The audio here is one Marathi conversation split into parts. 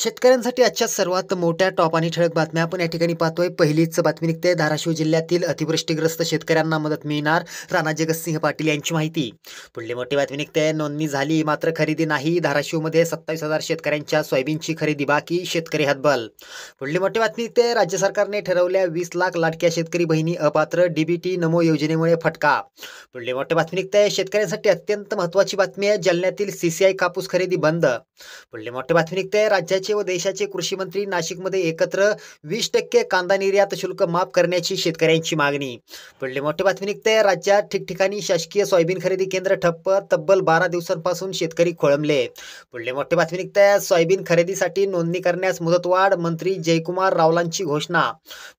शेतकऱ्यांसाठी आजच्या सर्वात मोठ्या टॉप आणि ठळक बातम्या आपण या ठिकाणी पाहतोय. पहिलीच बातमी निघते. धाराशिव जिल्ह्यातील अतिवृष्टीग्रस्त शेतकऱ्यांना मदत मिळणार, राणा जगतसिंह पाटील यांची माहिती. पुढली मोठी बातमी निघते. नोंदणी झाली मात्र खरेदी नाही. धाराशिवमध्ये 27,000 शेतकऱ्यांच्या सोयाबीनची खरेदी बाकी, शेतकरी हतबल. पुढली मोठी बातमी निघते. राज्य सरकारने ठरवल्या 20 लाख लाडक्या शेतकरी बहिणी अपात्र, डीबीटी नमो योजनेमुळे फटका. पुढली मोठी बातमी निघते. शेतकऱ्यांसाठी अत्यंत महत्त्वाची बातमी आहे. जालन्यातील सीसीआय कापूस खरेदी बंद. पुढली मोठी बातमी निघते. राज्याचे व देशाचे कृषी मंत्री नाशिकमध्ये एकत्र, 20% कांदा निर्यात शुल्क माफ करण्याची शेतकऱ्यांची मागणी. पुढली मोठी बातमी निघते. राज्यात ठिकठिकाणी शासकीय सोयाबीन खरेदी केंद्र ठप्प, तब्बल 12 दिवसांपासून शेतकरी खोळंबले. पुढली मोठी बातमी निघते. सोयाबीन खरेदीसाठी नोंदणी करण्यास मुदतवाढ, मंत्री जयकुमार रावलांची घोषणा.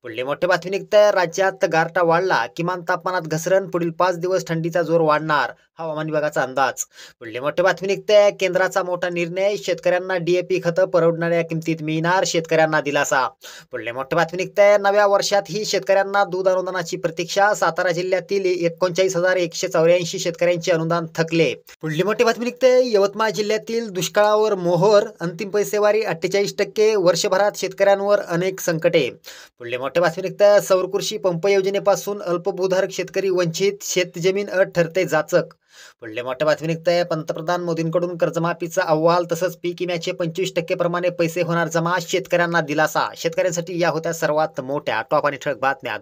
पुढली मोठी बातमी निघते. राज्यात गारठा वाढला, किमान तापमानात घसरण, पुढील 5 दिवस थंडीचा जोर वाढणार, हवामान विभागाचा अंदाज. पुढली मोठी बातमी निघते. केंद्राचा मोठा निर्णय, शेतकऱ्यांना डीएपी खतं परवडणाऱ्या किमतीत मिळणार, शेतकऱ्यांना दिलासा. पुढली मोठी बातमी निघते. नव्या वर्षात ही शेतकऱ्यांना दूध अनुदानाची प्रतीक्षा, सातारा जिल्ह्यातील 39,184 शेतकऱ्यांचे अनुदान थकले. पुढली मोठी बातमी निघते. यवतमाळ जिल्ह्यातील दुष्काळावर मोहर, अंतिम पैसेवारी 48%, वर्षभरात शेतकऱ्यांवर अनेक संकटे. पुढली मोठी बातमी निघते. सौरकृषी पंप योजनेपासून अल्पभूधारक शेतकरी वंचित, शेतजमीन अट ठरते जाचक. पुढली मोठी बातमी निघते. पंतप्रधान मोदींकडून कर्जमाफीचा अहवाल तसंच पीक विम्याचे 25% प्रमाणे पैसे होणार जमा, शेतकऱ्यांना दिलासा. शेतकऱ्यांसाठी या होत्या सर्वात मोठ्या टॉप आणि ठळक बातम्या.